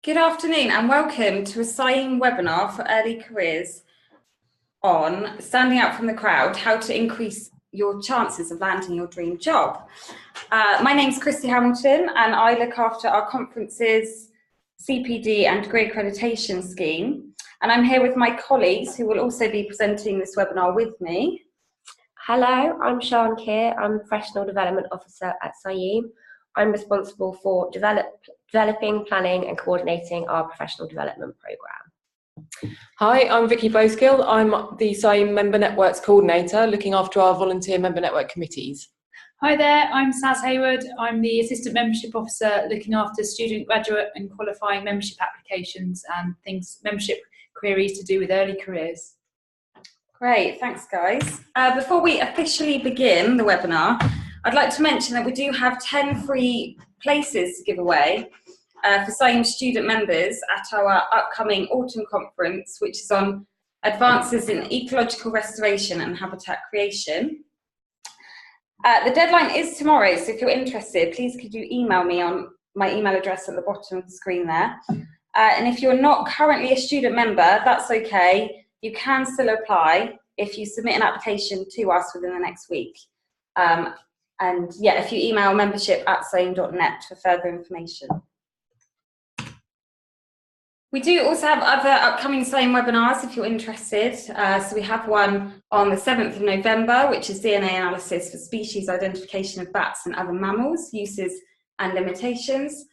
Good afternoon and welcome to a SciAIM webinar for early careers on standing out from the crowd, how to increase your chances of landing your dream job. My name's Christy Hamilton and I look after our conferences, CPD and degree accreditation scheme. And I'm here with my colleagues who will also be presenting this webinar with me. Hello, I'm Sian Keir. I'm Professional Development Officer at SciAIM. I'm responsible for developing, planning and coordinating our professional development programme. Hi, I'm Vicky Boskill. I'm the SciAIM Member Networks Coordinator, looking after our volunteer member network committees. Hi there, I'm Saz Hayward. I'm the Assistant Membership Officer looking after student, graduate and qualifying membership applications and membership queries to do with early careers. Great, thanks guys. Before we officially begin the webinar, I'd like to mention that we do have 10 free places to give away for SciAIM student members at our upcoming autumn conference, which is on advances in ecological restoration and habitat creation. The deadline is tomorrow, so if you're interested, please could you email me on my email address at the bottom of the screen there. And if you're not currently a student member, that's okay. You can still apply if you submit an application to us within the next week. And yeah, if you email membership@sciaim.net for further information. We do also have other upcoming SciAIM webinars if you're interested. So we have one on the 7th of November, which is DNA analysis for species identification of bats and other mammals, uses and limitations.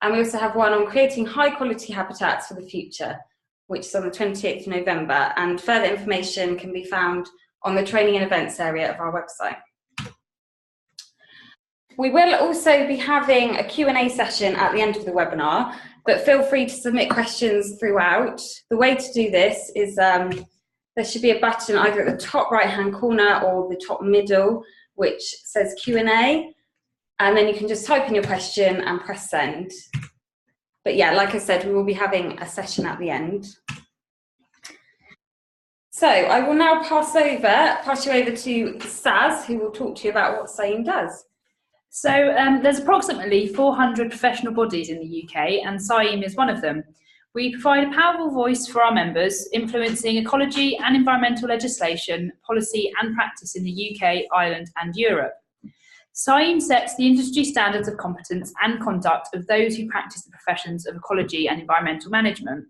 And we also have one on creating high quality habitats for the future, which is on the 28th of November. And further information can be found on the training and events area of our website. We will also be having a Q&A session at the end of the webinar, but feel free to submit questions throughout. The way to do this is there should be a button either at the top right-hand corner or the top middle, which says Q&A, and then you can just type in your question and press send. But yeah, like I said, we will be having a session at the end. So I will now pass you over to Saz, who will talk to you about what SciAIM does. So there's approximately 400 professional bodies in the UK and SciAIM is one of them. We provide a powerful voice for our members, influencing ecology and environmental legislation, policy and practice in the UK, Ireland and Europe. SciAIM sets the industry standards of competence and conduct of those who practice the professions of ecology and environmental management.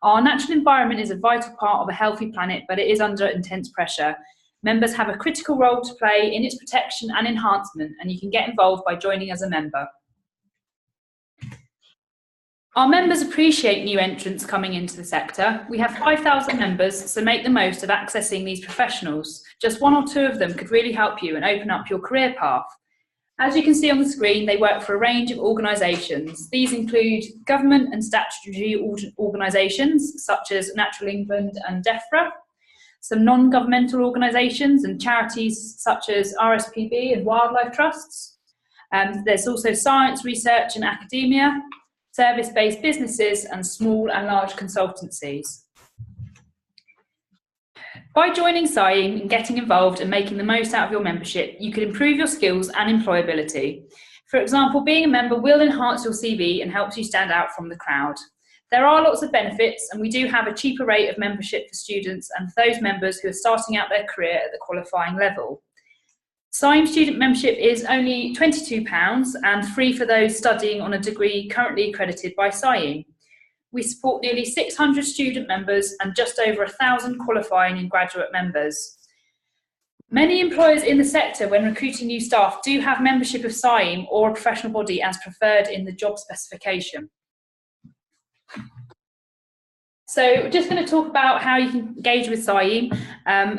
Our natural environment is a vital part of a healthy planet, but it is under intense pressure. Members have a critical role to play in its protection and enhancement, and you can get involved by joining as a member. Our members appreciate new entrants coming into the sector. We have 5,000 members, so make the most of accessing these professionals. Just one or two of them could really help you and open up your career path. As you can see on the screen, they work for a range of organisations. These include government and statutory organisations, such as Natural England and DEFRA, some non-governmental organisations and charities such as RSPB and wildlife trusts. There's also science, research and academia, service-based businesses and small and large consultancies. By joining SciAIM and getting involved and making the most out of your membership, you can improve your skills and employability. For example, being a member will enhance your CV and helps you stand out from the crowd. There are lots of benefits, and we do have a cheaper rate of membership for students and for those members who are starting out their career at the qualifying level. SciAIM student membership is only £22 and free for those studying on a degree currently accredited by SciAIM. We support nearly 600 student members and just over 1,000 qualifying and graduate members. Many employers in the sector, when recruiting new staff, do have membership of SciAIM or a professional body as preferred in the job specification. So we're just going to talk about how you can engage with SciAIM.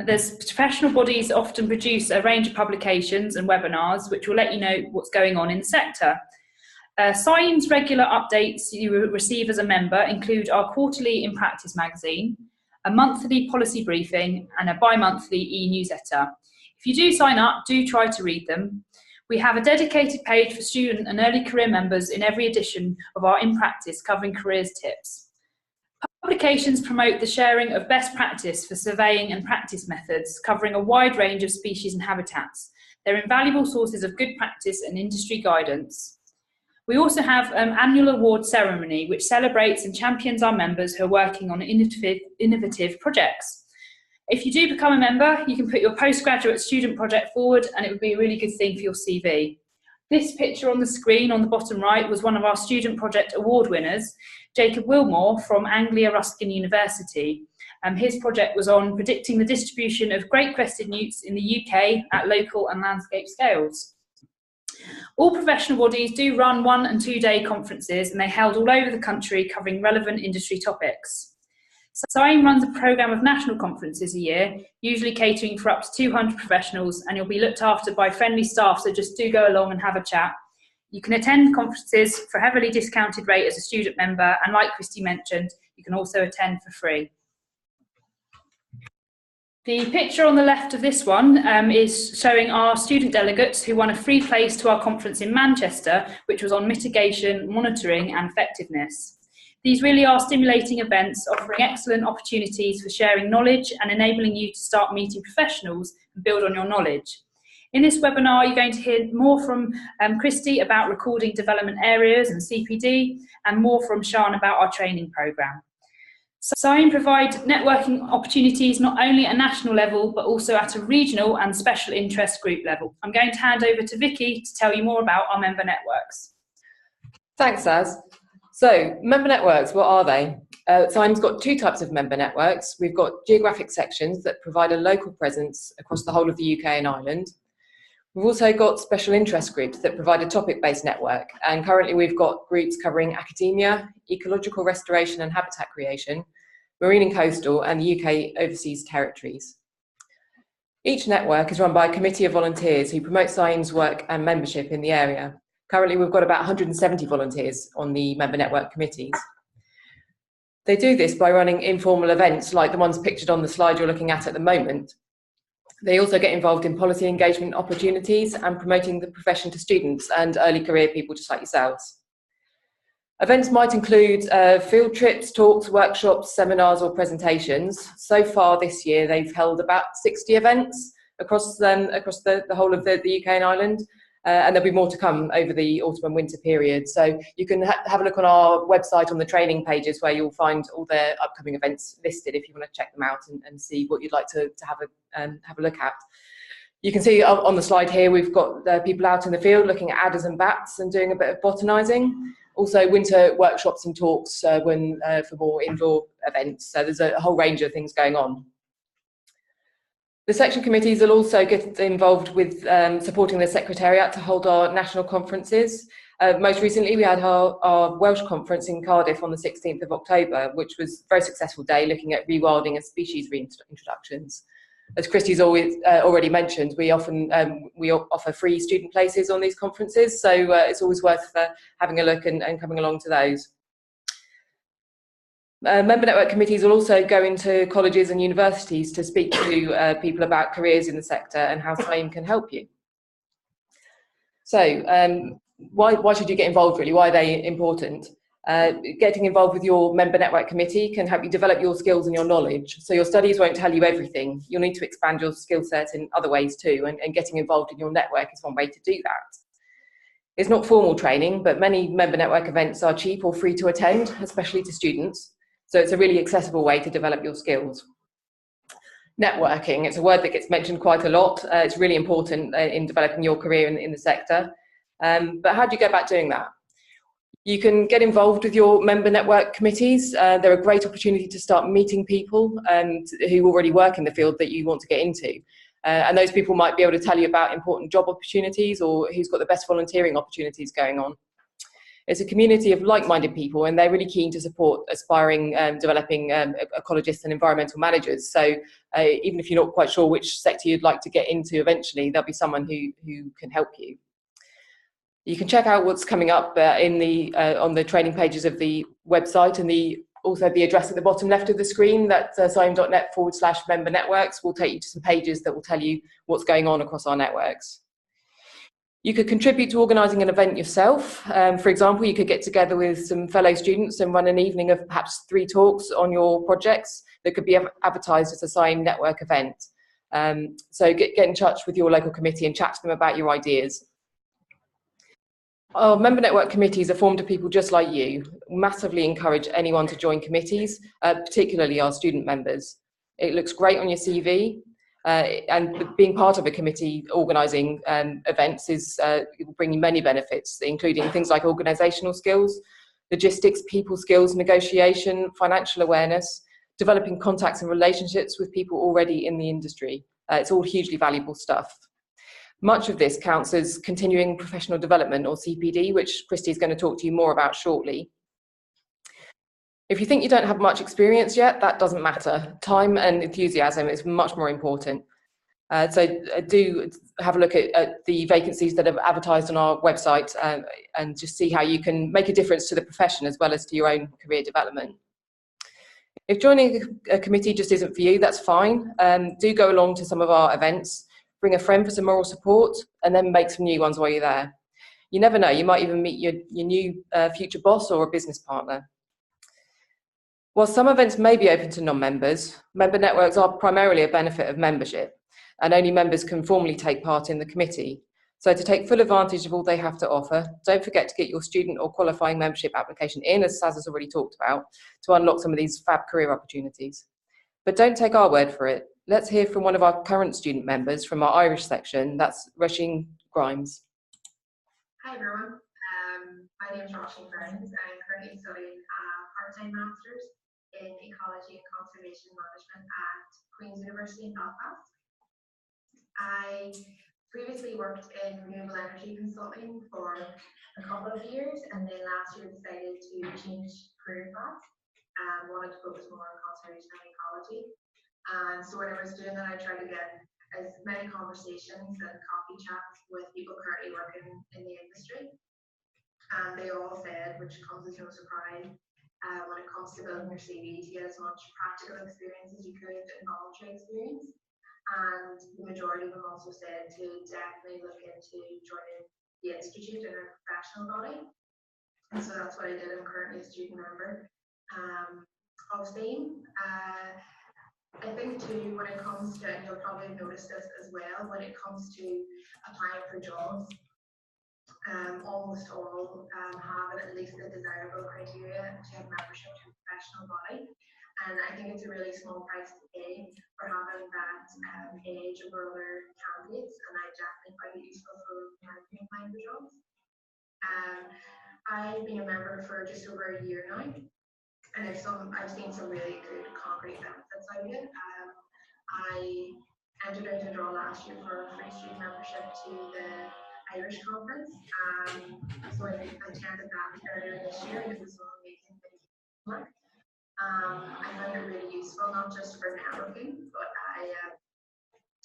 There's professional bodies often produce a range of publications and webinars which will let you know what's going on in the sector. SciAIM's regular updates you will receive as a member include our quarterly In Practice magazine, a monthly policy briefing and a bi-monthly e-newsletter. If you do sign up, do try to read them. We have a dedicated page for student and early career members in every edition of our In Practice covering careers tips. Publications promote the sharing of best practice for surveying and practice methods, covering a wide range of species and habitats. They're invaluable sources of good practice and industry guidance. We also have annual award ceremony, which celebrates and champions our members who are working on innovative projects. If you do become a member, you can put your postgraduate student project forward, and it would be a really good thing for your CV. This picture on the screen on the bottom right was one of our student project award winners, Jacob Wilmore from Anglia Ruskin University. His project was on predicting the distribution of great crested newts in the UK at local and landscape scales. All professional bodies do run 1- and 2-day conferences, and they're held all over the country covering relevant industry topics. SIEM runs a programme of national conferences a year, usually catering for up to 200 professionals, and you'll be looked after by friendly staff, so just do go along and have a chat. You can attend conferences for a heavily discounted rate as a student member, and like Christy mentioned, you can also attend for free. The picture on the left of this one is showing our student delegates who won a free place to our conference in Manchester, which was on mitigation, monitoring and effectiveness. These really are stimulating events, offering excellent opportunities for sharing knowledge and enabling you to start meeting professionals and build on your knowledge. In this webinar, you're going to hear more from Christy about recording development areas and CPD, and more from Sian about our training programme. SIEM provide networking opportunities not only at a national level, but also at a regional and special interest group level. I'm going to hand over to Vicky to tell you more about our member networks. Thanks, Saz. So, member networks, what are they? SIEM's got 2 types of member networks. We've got geographic sections that provide a local presence across the whole of the UK and Ireland. We've also got special interest groups that provide a topic-based network, and currently we've got groups covering academia, ecological restoration and habitat creation, marine and coastal, and the UK overseas territories. Each network is run by a committee of volunteers who promote SIEM's work and membership in the area. Currently we've got about 170 volunteers on the member network committees. They do this by running informal events like the ones pictured on the slide you're looking at the moment. They also get involved in policy engagement opportunities and promoting the profession to students and early career people just like yourselves. Events might include field trips, talks, workshops, seminars or presentations. So far this year they've held about 60 events across the whole of the UK and Ireland, and there'll be more to come over the autumn and winter period. So you can have a look on our website on the training pages where you'll find all the upcoming events listed if you want to check them out and see what you'd like to have a look at. You can see on the slide here we've got people out in the field looking at adders and bats and doing a bit of botanising. Also winter workshops and talks for more indoor events. So there's a whole range of things going on. The section committees will also get involved with supporting the Secretariat to hold our national conferences. Most recently we had our Welsh conference in Cardiff on the 16th of October, which was a very successful day looking at rewilding and species reintroductions. As Christy's already mentioned, we offer free student places on these conferences, so it's always worth having a look and coming along to those. Member network committees will also go into colleges and universities to speak to people about careers in the sector and how SIEM can help you. So why should you get involved really? Why are they important? Getting involved with your member network committee can help you develop your skills and your knowledge. So your studies won't tell you everything. You'll need to expand your skill set in other ways too, and getting involved in your network is one way to do that. It's not formal training, but many member network events are cheap or free to attend, especially to students. So it's a really accessible way to develop your skills. Networking, it's a word that gets mentioned quite a lot. It's really important in developing your career in the sector. But how do you go about doing that? You can get involved with your member network committees. They're a great opportunity to start meeting people who already work in the field that you want to get into. And those people might be able to tell you about important job opportunities or who's got the best volunteering opportunities going on. It's a community of like-minded people, and they're really keen to support aspiring developing ecologists and environmental managers. So even if you're not quite sure which sector you'd like to get into eventually, there'll be someone who can help you. You can check out what's coming up on the training pages of the website, and also the address at the bottom left of the screen, that siem.net/member networks will take you to some pages that will tell you what's going on across our networks. You could contribute to organising an event yourself. For example, you could get together with some fellow students and run an evening of perhaps 3 talks on your projects that could be advertised as a SIEM network event. So get in touch with your local committee and chat to them about your ideas. Our member network committees are formed of people just like you. Massively encourage anyone to join committees, particularly our student members. It looks great on your CV, and being part of a committee organising events will bring you many benefits, including things like organisational skills, logistics, people skills, negotiation, financial awareness, developing contacts and relationships with people already in the industry. It's all hugely valuable stuff. Much of this counts as continuing professional development, or CPD, which Christy is going to talk to you more about shortly. If you think you don't have much experience yet, that doesn't matter. Time and enthusiasm is much more important. So do have a look at the vacancies that are advertised on our website and just see how you can make a difference to the profession as well as to your own career development. If joining a committee just isn't for you, that's fine. Do go along to some of our events, bring a friend for some moral support, and then make some new ones while you're there. You never know, you might even meet your new future boss or a business partner. While some events may be open to non-members, member networks are primarily a benefit of membership, and only members can formally take part in the committee. So to take full advantage of all they have to offer, don't forget to get your student or qualifying membership application in, as Saz has already talked about, to unlock some of these fab career opportunities. But don't take our word for it. Let's hear from one of our current student members from our Irish section. That's Roisin Grimes. Hi everyone, my name is Roisin Grimes. I'm currently studying a part-time master's in ecology and conservation management at Queen's University in Belfast. I previously worked in renewable energy consulting for a couple of years, and then last year decided to change career paths and wanted to focus more on conservation and ecology. And so when I was doing that, I tried to get as many conversations and coffee chats with people currently working in the industry. And they all said, which comes as no surprise, when it comes to building your CV, to get as much practical experience as you could and voluntary experience. And the majority of them also said to definitely look into joining the institute in a professional body. And so that's what I did. I'm currently a student member of STEAM. I think too, when it comes to, and you'll probably have noticed this as well, when it comes to applying for jobs, almost all have at least the desirable criteria to have membership to a professional body. And I think it's a really small price to pay for having that age over other candidates, and I definitely find it useful for applying for jobs. I've been a member for just over a year now, and I've seen some really good concrete benefits out of it. I entered into a draw last year for a free student membership to the Irish conference. So I attended that earlier this year, and it was an amazing work. I found it really useful, not just for networking, but I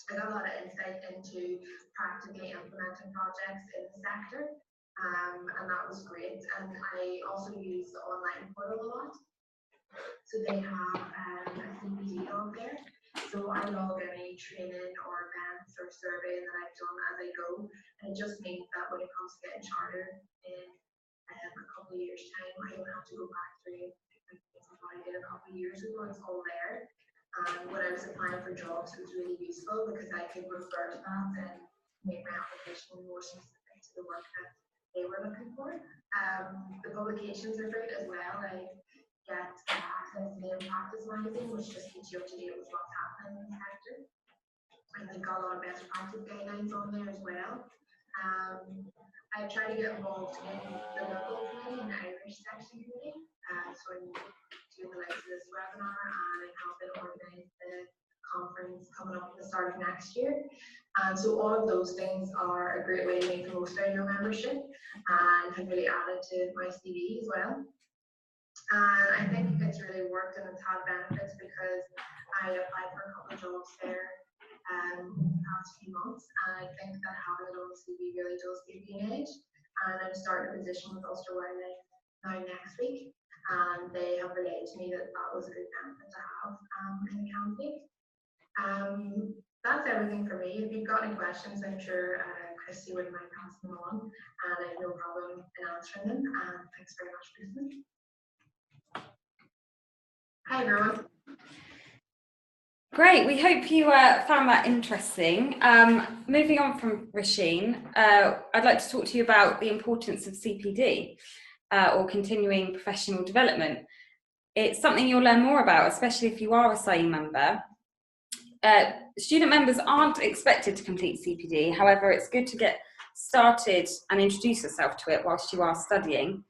got a lot of insight into practically implementing projects in the sector, and that was great. And I also use the online portal a lot. So they have a CPD log there. So I log any training or events or survey that I've done as I go. And it just means that when it comes to getting chartered in a couple of years' time, I don't have to go back through what I did a couple of years ago. It's all there. When I was applying for jobs, it was really useful because I could refer to that and make my application more specific to the work that they were looking for. The publications are great as well. I get access to the Practice magazine, which just keeps you up to date with what's happening in the sector. And they've got a lot of best practice guidelines on there as well. I try to get involved in the local committee and the Irish section committee. So I'm doing the likes of this webinar, and I'm helping organise the conference coming up at the start of next year. So all of those things are a great way to make the most out of your membership and have really added to my CV as well. And I think it's really worked and it's had benefits because I applied for a couple of jobs there in the past few months, and I think that having it on the CV really does give you an edge. And I'm starting a position with Ulster Wildlife now next week, and they have relayed to me that that was a good benefit to have in the candidate. That's everything for me. If you've got any questions, I'm sure Christy wouldn't mind passing them on, and I have no problem in answering them. And thanks very much for listening. Hi everyone. Great, we hope you found that interesting. Moving on from Roisin, I'd like to talk to you about the importance of CPD, or continuing professional development. It's something you'll learn more about, especially if you are a SAYEM member. Student members aren't expected to complete CPD, however, it's good to get started and introduce yourself to it whilst you are studying.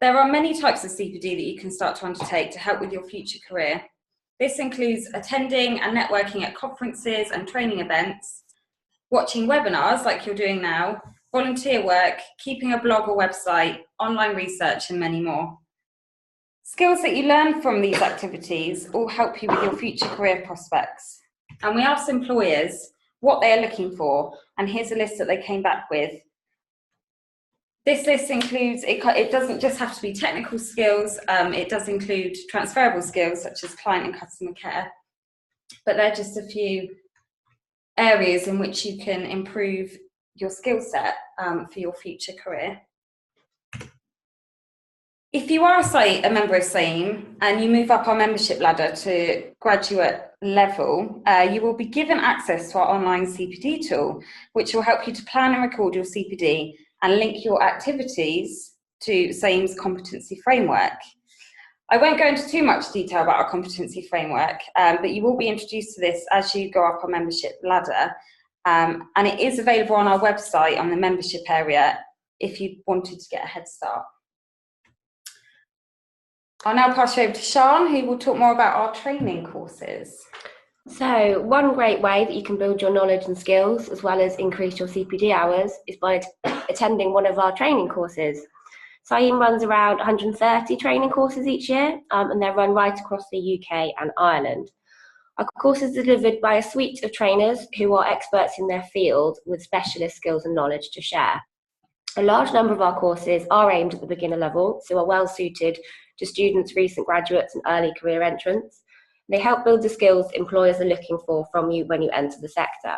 There are many types of CPD that you can start to undertake to help with your future career. This includes attending and networking at conferences and training events, watching webinars like you're doing now, volunteer work, keeping a blog or website, online research, and many more. Skills that you learn from these activities all help you with your future career prospects. And we asked employers what they are looking for, and here's a list that they came back with. This list includes, it doesn't just have to be technical skills, it does include transferable skills such as client and customer care, but they're just a few areas in which you can improve your skill set for your future career. If you are a member of SAYEM and you move up our membership ladder to graduate level, you will be given access to our online CPD tool, which will help you to plan and record your CPD and link your activities to SAYEM's competency framework. I won't go into too much detail about our competency framework, but you will be introduced to this as you go up our membership ladder, and it is available on our website on the membership area if you wanted to get a head start. I'll now pass you over to Sian, who will talk more about our training courses. So one great way that you can build your knowledge and skills as well as increase your CPD hours is by attending one of our training courses. SAYEM runs around 130 training courses each year, and they're run right across the UK and Ireland. Our courses are delivered by a suite of trainers who are experts in their field with specialist skills and knowledge to share. A large number of our courses are aimed at the beginner level, so are well suited to students, recent graduates and early career entrants. They help build the skills employers are looking for from you when you enter the sector.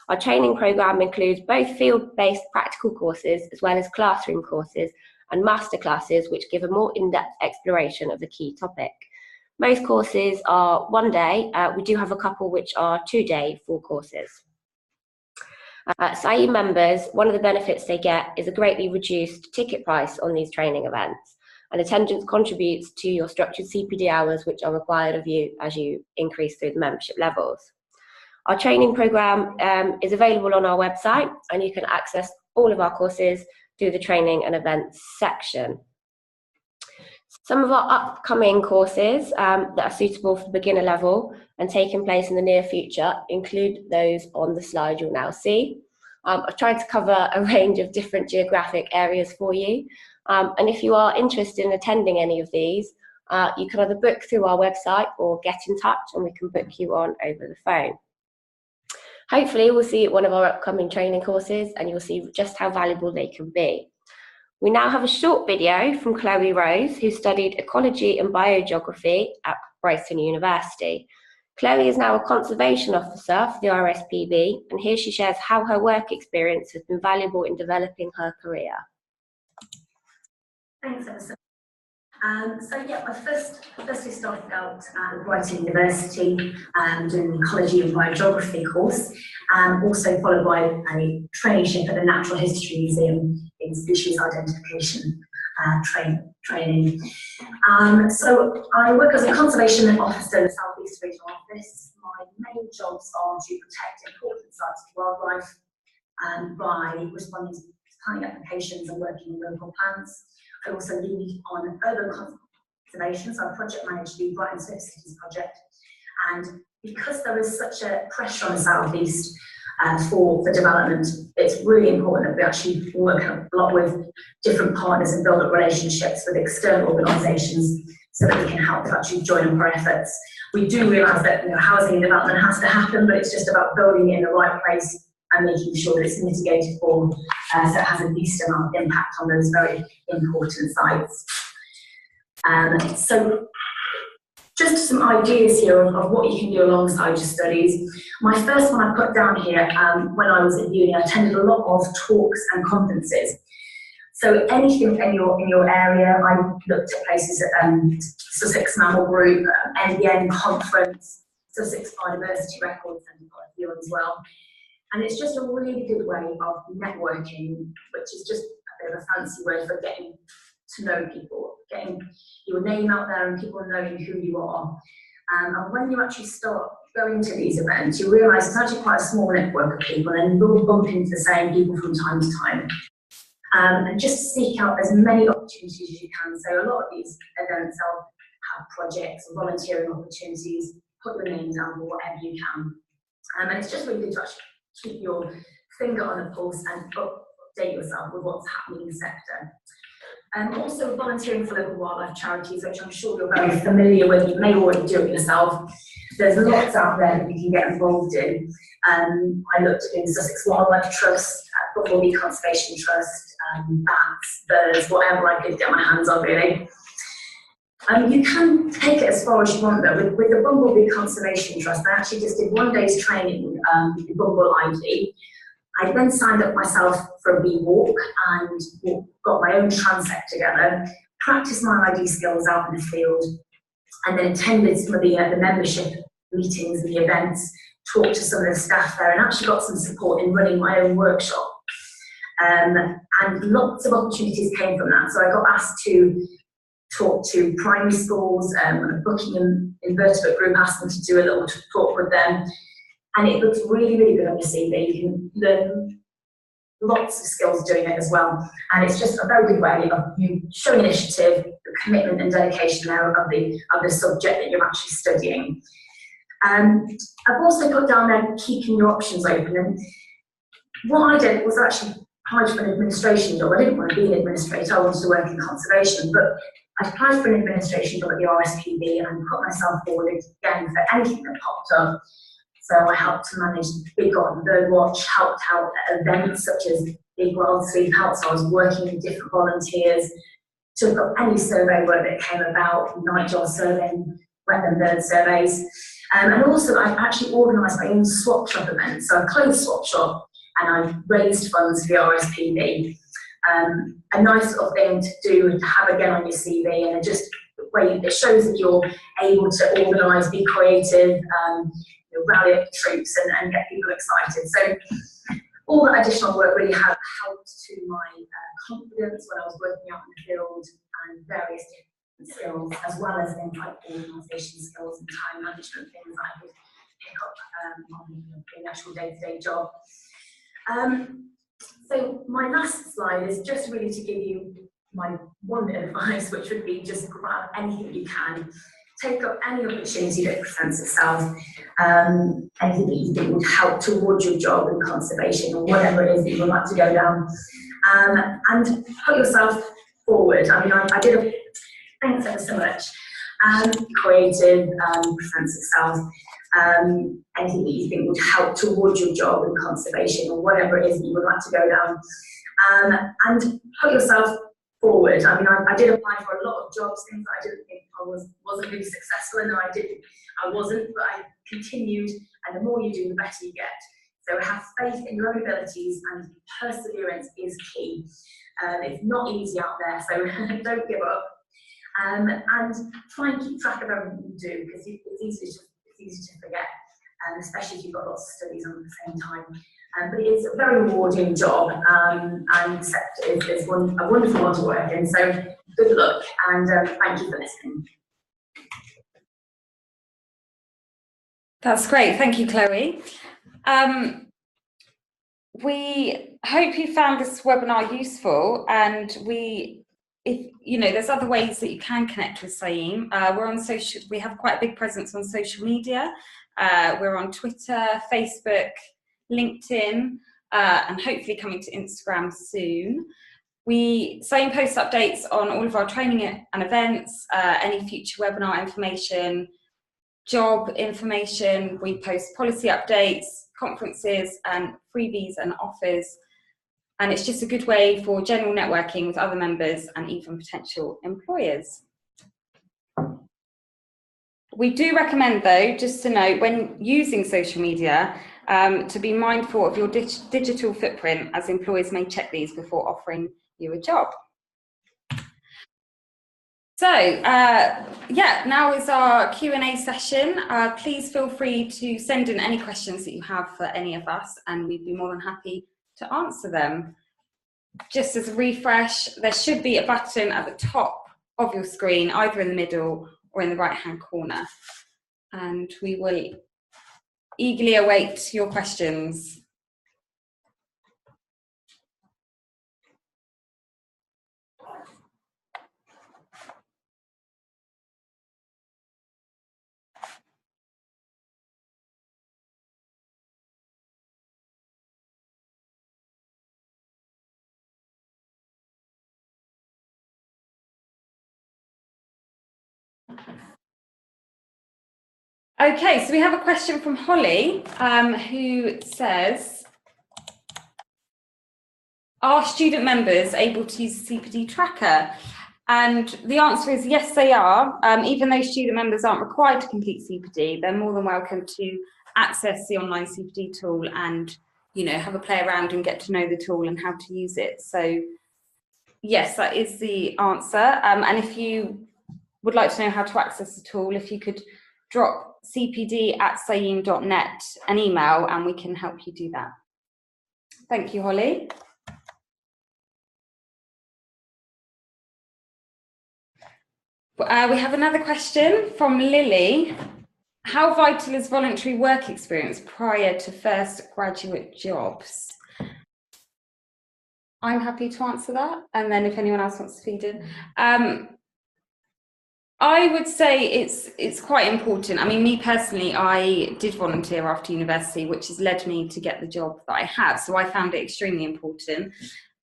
Our training programme includes both field-based practical courses as well as classroom courses and masterclasses which give a more in-depth exploration of the key topic. Most courses are 1 day. We do have a couple which are 2-day full courses. SAYEM members, one of the benefits they get is a greatly reduced ticket price on these training events, and attendance contributes to your structured CPD hours which are required of you as you increase through the membership levels. Our training programme is available on our website, and you can access all of our courses through the training and events section. Some of our upcoming courses that are suitable for the beginner level and taking place in the near future include those on the slide you'll now see. I've tried to cover a range of different geographic areas for you. And if you are interested in attending any of these, you can either book through our website or get in touch and we can book you on over the phone. Hopefully we'll see you at one of our upcoming training courses and you'll see just how valuable they can be. We now have a short video from Chloe Rose, who studied ecology and biogeography at Brighton University. Chloe is now a conservation officer for the RSPB, and here she shares how her work experience has been valuable in developing her career. Thanks, Emma. I firstly started out at Brighton University doing an ecology and biogeography course, also followed by a traineeship at the Natural History Museum in species identification training. So I work as a conservation officer in the South East Regional Office. My main jobs are to protect important sites for wildlife by responding to planning applications and working with local plans. I also lead on urban conservation, so I project manage the Brighton Smith Cities project. And because there is such a pressure on the South East for development, it's really important that we actually work a lot with different partners and build up relationships with external organisations so that we can help to actually join up our efforts. We do realise that housing and development has to happen, but it's just about building it in the right place and making sure that it's mitigated for, so it has a least amount of impact on those very important sites. So just some ideas here of what you can do alongside your studies. My first one I put down here, when I was at uni, I attended a lot of talks and conferences. So anything in your area, I looked at places at Sussex Mammal Group, NBN conference, Sussex Biodiversity Record Centre got a few as well. And it's just a really good way of networking, which is just a bit of a fancy word for getting to know people, getting your name out there and people knowing who you are. And when you actually start going to these events, you realise it's actually quite a small network of people, and you'll bump into the same people from time to time. And just seek out as many opportunities as you can. So a lot of these events have projects and volunteering opportunities. Put your name down for whatever you can. And it's just really good to actually keep your finger on the pulse and update yourself with what's happening in the sector. Also volunteering for local wildlife charities, which I'm sure you're very familiar with. You may already do it yourself. There's lots out there that you can get involved in. I looked at the Sussex Wildlife Trust, Bumblebee Conservation Trust, bats, birds, whatever I could get my hands on really. You can take it as far as you want though. With the Bumblebee Conservation Trust, I actually just did 1 day's training with the Bumble ID. I then signed up myself for a bee walk and got my own transect together, practiced my ID skills out in the field, and then attended some of the membership meetings and the events, talked to some of the staff there, and actually got some support in running my own workshop. And lots of opportunities came from that. So I got asked to talk to primary schools, a Buckingham invertebrate group asked me to do a little talk with them. And it looks really, really good on your CV. You can learn lots of skills doing it as well. And it's just a very good way of you showing initiative, the commitment and dedication there of the subject that you're actually studying. I've also put down there keeping your options open. And what I did was actually applied for an administration job. I didn't want to be an administrator, I wanted to work in conservation, but I applied for an administration job at the RSPB and put myself forward again for anything that popped up. So I helped to manage Big Garden Birdwatch, helped out at events such as Big Wild Sleep Out, so I was working with different volunteers, took up any survey work that came about, nightjar surveying, wetland bird surveys. And also I actually organised my own swap shop event, so a clothes swap shop, and I raised funds for the RSPB. A nice sort of thing to do, to have again on your CV, and just where it shows that you're able to organise, be creative, rally up the troops and get people excited. So all that additional work really helped to my confidence when I was working out in the field, and various different skills, as well as things like organisation skills and time management, things that I could pick up on the actual day-to-day job. So my last slide is just really to give you my one bit of advice, which would be just grab anything you can. Take up any opportunity that presents itself, anything that you think would help towards your job in conservation or whatever it is that you would like to go down, and put yourself forward. I mean, I did a, thanks ever so much, creative, presents itself, anything that you think would help towards your job in conservation or whatever it is that you would like to go down, and put yourself forward. I mean, I did apply for a lot of jobs, things that I didn't think I wasn't really successful in, and I wasn't, but I continued, and the more you do, the better you get. So have faith in your own abilities, and perseverance is key. It's not easy out there, so don't give up. And try and keep track of everything you do, because it's easy to forget, especially if you've got lots of studies on at the same time. But it is a very rewarding job, and the sector is a wonderful one to work in. So good luck, and thank you for listening. That's great, thank you, Chloe. We hope you found this webinar useful, and if you know, there's other ways that you can connect with SAYIM. We're on social. We have quite a big presence on social media. We're on Twitter, Facebook, LinkedIn, and hopefully coming to Instagram soon. SAYIM posts updates on all of our training and events, any future webinar information, job information. We post policy updates, conferences, and freebies and offers. And it's just a good way for general networking with other members and even potential employers. We do recommend, though, just to note, when using social media, to be mindful of your digital footprint, as employers may check these before offering you a job. So, yeah, now is our Q&A session. Please feel free to send in any questions that you have for any of us, and we'd be more than happy to answer them. Just as a refresh, there should be a button at the top of your screen, either in the middle or in the right-hand corner. And we will eagerly await your questions. Okay, so we have a question from Holly, who says, are student members able to use the CPD tracker? And the answer is yes, they are. Even though student members aren't required to complete CPD, they're more than welcome to access the online CPD tool and, you know, have a play around and get to know the tool and how to use it. So yes, that is the answer. And if you would like to know how to access the tool, if you could drop cpd@saim.net an email and we can help you do that. Thank you, Holly. We have another question from Lily. How vital is voluntary work experience prior to first graduate jobs? I'm happy to answer that, and then if anyone else wants to feed in. I would say it's quite important. I mean, me personally, I did volunteer after university, which has led me to get the job that I have. So I found it extremely important.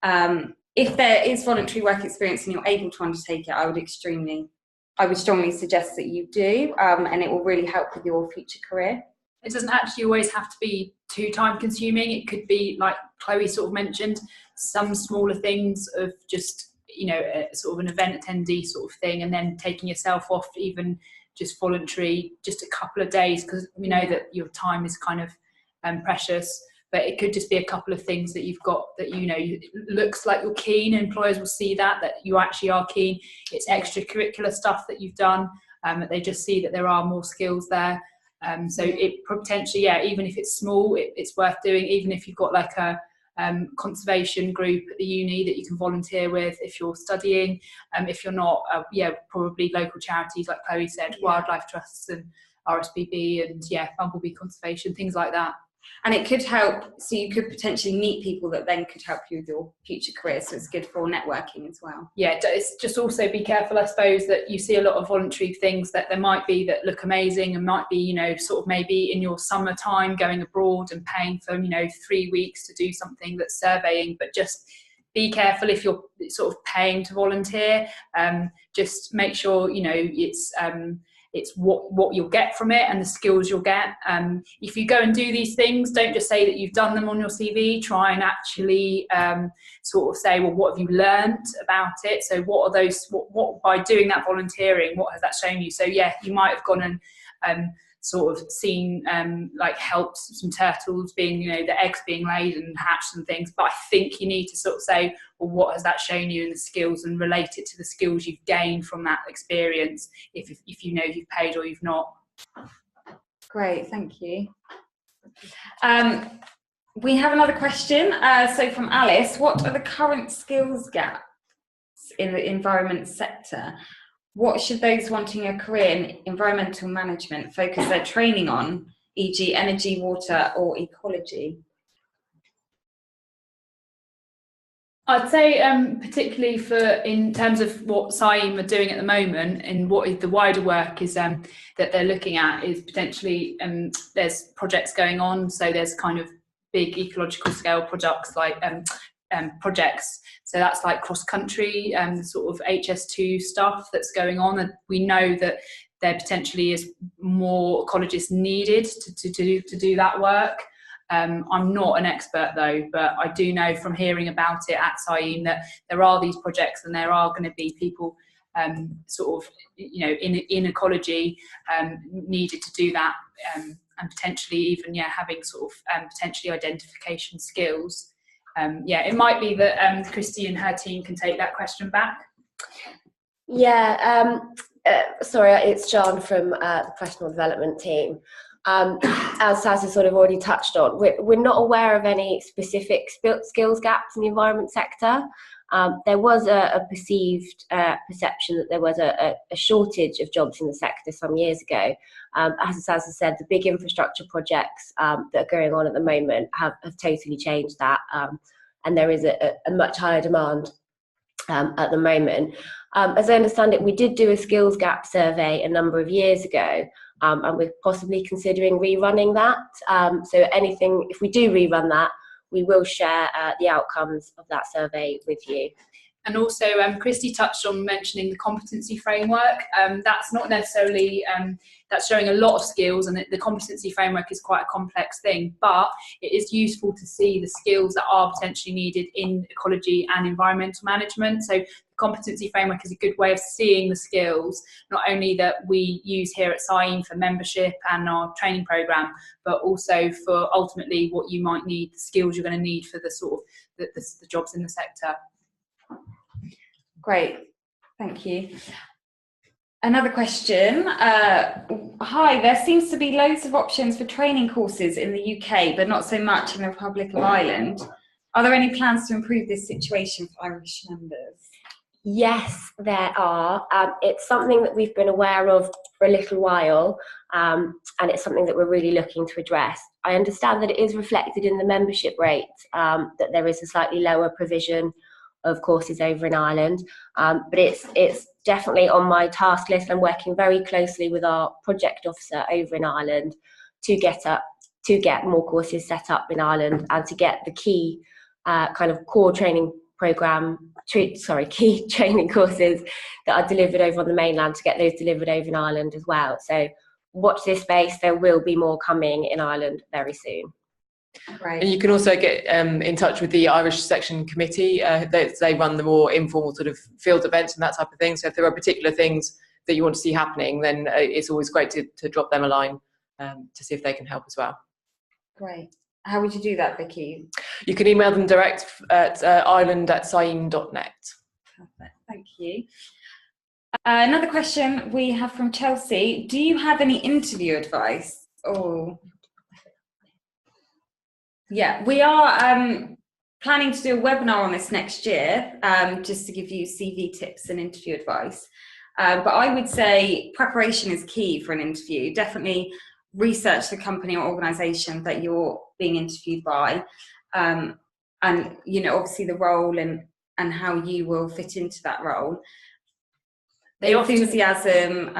If there is voluntary work experience and you're able to undertake it, I would strongly suggest that you do, and it will really help with your future career. It doesn't actually always have to be too time consuming. It could be, like Chloe sort of mentioned, some smaller things of just, you know, sort of an event attendee sort of thing, and then taking yourself off, even just voluntary, just a couple of days, because we know that your time is kind of precious. But it could just be a couple of things that you've got that, you know, it looks like you're keen. Employers will see that you actually are keen. It's extracurricular stuff that you've done, that they just see that there are more skills there. So it potentially, yeah, even if it's small, it's worth doing. Even if you've got like a conservation group at the uni that you can volunteer with if you're studying. If you're not, yeah, probably local charities like Chloe said, wildlife trusts and RSPB and Bumblebee Conservation, things like that. And it could help, so you could potentially meet people that then could help you with your future career, so it's good for networking as well. Yeah, it's just also be careful, I suppose, that you see a lot of voluntary things that there might be that look amazing and might be, you know, sort of maybe in your summertime going abroad and paying for, you know, 3 weeks to do something that's surveying, but just be careful if you're sort of paying to volunteer. Just make sure, you know, it's what you'll get from it and the skills you'll get. If you go and do these things, don't just say that you've done them on your CV. Try and actually sort of say, well, what have you learned about it? So what are those, what by doing that volunteering, what has that shown you? So yeah, you might have gone and sort of seen like helped some turtles being, you know, the eggs being laid and hatched and things, but I think you need to sort of say, well, what has that shown you in the skills, and relate it to the skills you've gained from that experience, if you know you've paid or you've not. Great, thank you. We have another question, so from Alice, what are the current skills gaps in the environment sector? What should those wanting a career in environmental management focus their training on, e.g. energy, water or ecology? I'd say particularly in terms of what SAIM are doing at the moment, and what is the wider work is that they're looking at is potentially there's projects going on, so there's kind of big ecological scale projects like projects. So that's like cross-country sort of HS2 stuff that's going on, and we know that there potentially is more ecologists needed to do that work. I'm not an expert though, but I do know from hearing about it at SAIM that there are these projects and there are going to be people sort of, you know, in ecology needed to do that, and potentially even having sort of potentially identification skills. It might be that Christy and her team can take that question back. Yeah, sorry, it's John from the professional development team. As Saz has sort of already touched on, we're not aware of any specific skills gaps in the environment sector. There was a perceived perception that there was a shortage of jobs in the sector some years ago. As Saz has said, the big infrastructure projects that are going on at the moment have totally changed that, and there is a much higher demand at the moment. As I understand it, we did do a skills gap survey a number of years ago, and we're possibly considering rerunning that. So if we do rerun that, we will share the outcomes of that survey with you. And also, Christy touched on mentioning the competency framework. That's not necessarily, that's showing a lot of skills, and the competency framework is quite a complex thing, but it is useful to see the skills that are potentially needed in ecology and environmental management. So the competency framework is a good way of seeing the skills, not only that we use here at SciEM for membership and our training programme, but also for ultimately what you might need, the skills you're going to need for the sort of the jobs in the sector. Great, thank you. Another question. Hi, there seems to be loads of options for training courses in the UK, but not so much in the Republic of Ireland. Are there any plans to improve this situation for Irish members? Yes, there are. It's something that we've been aware of for a little while, and it's something that we're really looking to address. I understand that it is reflected in the membership rate, that there is a slightly lower provision of courses over in Ireland, but it's definitely on my task list. I'm working very closely with our project officer over in Ireland to get more courses set up in Ireland, and to get the key kind of core training key training courses that are delivered over on the mainland, to get those delivered over in Ireland as well. So watch this space. There will be more coming in Ireland very soon. Right. And you can also get in touch with the Irish Section Committee. They run the more informal sort of field events and that type of thing. So if there are particular things that you want to see happening, then it's always great to drop them a line to see if they can help as well. Great. How would you do that, Vicky? You can email them direct at ireland@sciem.net. Perfect, thank you. Another question we have from Chelsea. Do you have any interview advice? Oh, yeah, we are planning to do a webinar on this next year, just to give you CV tips and interview advice. But I would say preparation is key for an interview. Definitely research the company or organisation that you're being interviewed by, and obviously the role and how you will fit into that role. Enthusiasm.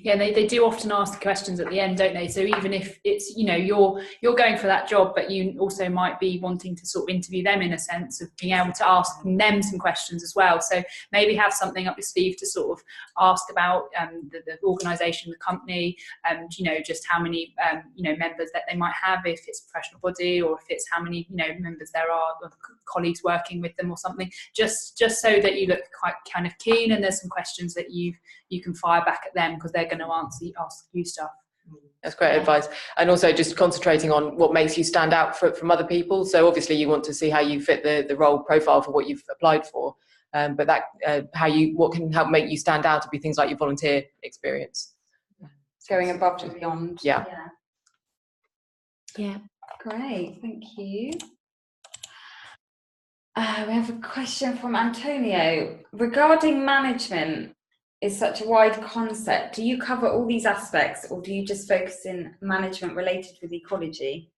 They do often ask questions at the end, don't they? So even if it's, you're going for that job, but you also might be wanting to sort of interview them, in a sense of being able to ask them some questions as well. So maybe have something up your sleeve to sort of ask about the organisation, the company, and just how many members that they might have, if it's a professional body, or if it's how many members there are of colleagues working with them or something. Just so that you look quite kind of keen, and there's some questions that you can fire back at them, because they're going to ask you stuff. That's great advice. And also just concentrating on what makes you stand out from other people. So obviously you want to see how you fit the role profile for what you've applied for, but that what can help make you stand out to be things like your volunteer experience. Going above and beyond. Yeah. Great, thank you. We have a question from Antonio. Regarding management is such a wide concept, do you cover all these aspects, or do you just focus in management related with ecology?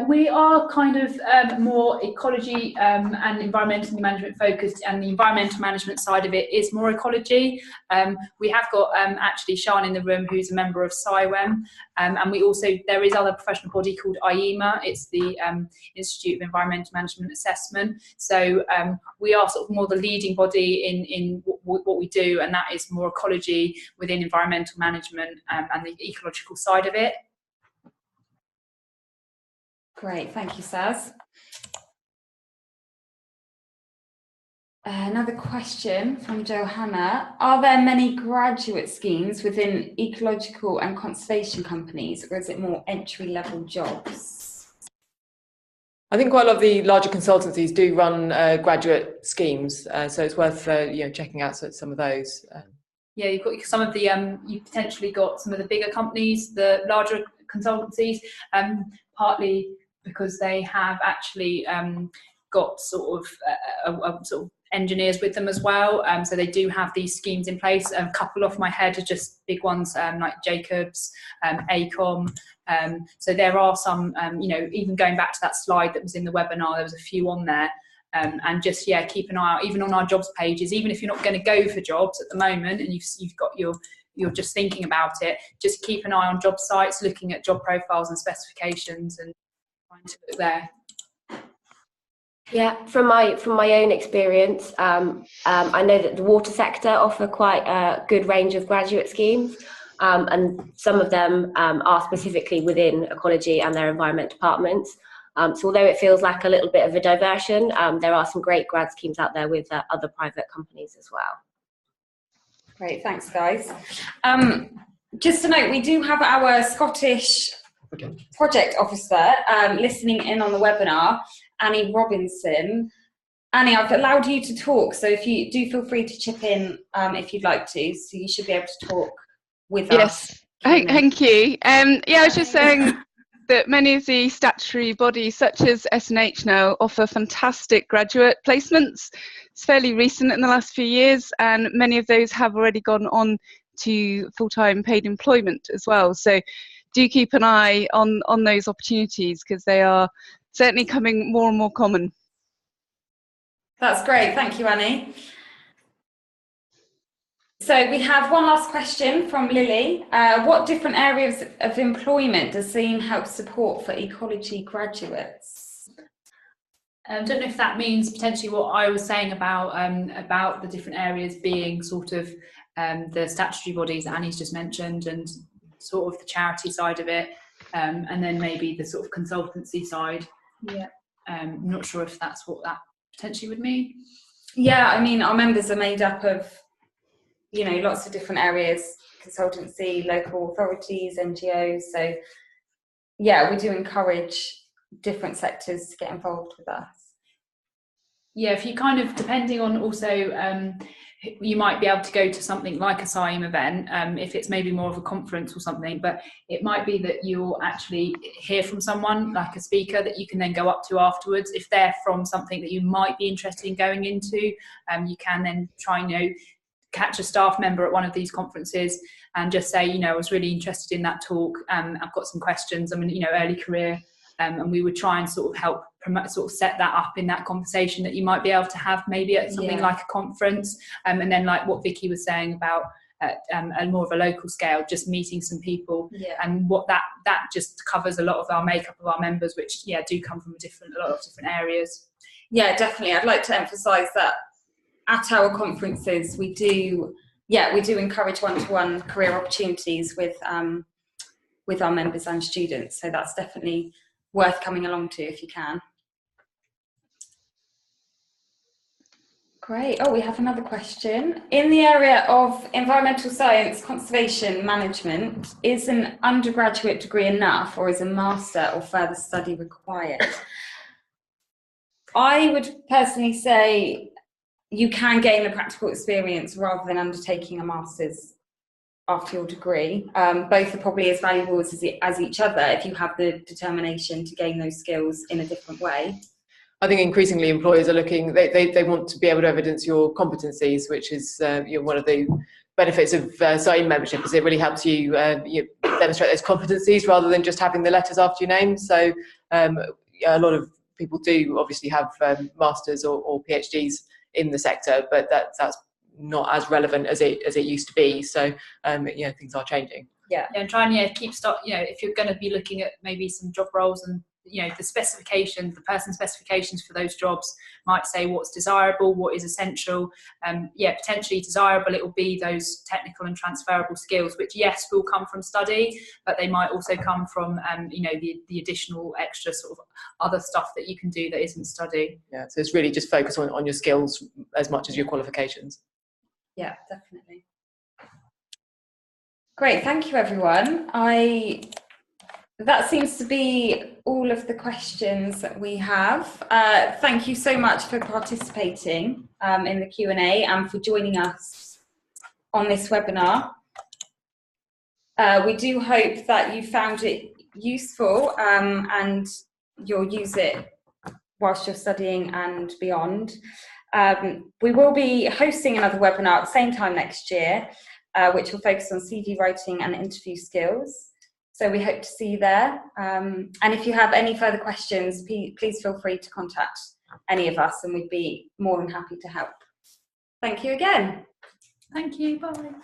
We are kind of more ecology and environmental management focused, and the environmental management side of it is more ecology. We have got actually Sian in the room, who's a member of SciEM, and there is other professional body called IEMA. It's the Institute of Environmental Management Assessment. So we are sort of more the leading body in what we do, and that is more ecology within environmental management and the ecological side of it. Great, thank you, Saz. Another question from Johanna. Are there many graduate schemes within ecological and conservation companies, or is it more entry-level jobs? I think quite a lot of the larger consultancies do run graduate schemes, so it's worth checking out some of those. Yeah, you've got some of the you've potentially got some of the bigger companies, the larger consultancies, partly because they have actually got sort of engineers with them as well. So they do have these schemes in place. A couple off my head are just big ones like Jacobs, ACOM. So there are some, even going back to that slide that was in the webinar, there was a few on there. And just, keep an eye out, even on our jobs pages, even if you're not going to go for jobs at the moment and you've got you're just thinking about it, just keep an eye on job sites, looking at job profiles and specifications and trying to look there. Yeah, from my own experience, I know that the water sector offer quite a good range of graduate schemes, and some of them are specifically within ecology and their environment departments. So although it feels like a little bit of a diversion, there are some great grad schemes out there with other private companies as well. Great, thanks guys. Just to note, we do have our Scottish project officer listening in on the webinar, Annie Robinson. Annie, I've allowed you to talk, so if you do, feel free to chip in if you'd like to. So you should be able to talk with us. Yes, thank you. I was just saying that many of the statutory bodies, such as SNH now, offer fantastic graduate placements. It's fairly recent in the last few years, and many of those have already gone on to full-time paid employment as well. So do keep an eye on those opportunities, because they are certainly coming more and more common. That's great, thank you, Annie. So we have one last question from Lily. What different areas of employment does SIEM help support for ecology graduates? I don't know if that means potentially what I was saying about the different areas being sort of the statutory bodies that Annie's just mentioned, and sort of the charity side of it, and then maybe the sort of consultancy side. Yeah. I'm not sure if that's what that potentially would mean. Yeah, I mean, our members are made up of, lots of different areas, consultancy, local authorities, NGOs. So yeah, we do encourage different sectors to get involved with us. Yeah, if you kind of, depending on also, you might be able to go to something like a SIEM event, if it's maybe more of a conference or something, but it might be that you'll actually hear from someone, like a speaker, that you can then go up to afterwards. If they're from something that you might be interested in going into, you can then try and, catch a staff member at one of these conferences and just say, I was really interested in that talk. I've got some questions. I'm in, early career. And we would try and sort of help promote, sort of set that up in that conversation that you might be able to have maybe at something like a conference. And then like what Vicky was saying about a more of a local scale, just meeting some people. And what that just covers a lot of our makeup of our members, which do come from a lot of different areas. Yeah, definitely. I'd like to emphasise that at our conferences, we do encourage one-to-one career opportunities with our members and students. So that's definitely worth coming along to if you can. Great. Oh, we have another question. In the area of environmental science, conservation management, is an undergraduate degree enough, or is a master or further study required? I would personally say you can gain the practical experience rather than undertaking a master's after your degree. Both are probably as valuable as each other if you have the determination to gain those skills in a different way. I think increasingly employers are looking, they want to be able to evidence your competencies, which is one of the benefits of SIEM membership, is it really helps you, demonstrate those competencies rather than just having the letters after your name. So a lot of people do obviously have masters or PhDs in the sector, but that's not as relevant as it used to be. So things are changing. And try and keep stock. If you're going to be looking at maybe some job roles, and the specifications, the person's specifications for those jobs might say what's desirable, what is essential. Potentially desirable, it will be those technical and transferable skills, which will come from study, but they might also come from the additional extra sort of other stuff that you can do that isn't study. So it's really just focus on your skills as much as your qualifications. Yeah, definitely. Great, thank you everyone. That seems to be all of the questions that we have. Thank you so much for participating in the Q&A and for joining us on this webinar. We do hope that you found it useful and you'll use it whilst you're studying and beyond. We will be hosting another webinar at the same time next year, which will focus on CV writing and interview skills. So we hope to see you there. And if you have any further questions, please feel free to contact any of us and we'd be more than happy to help. Thank you again. Thank you. Bye.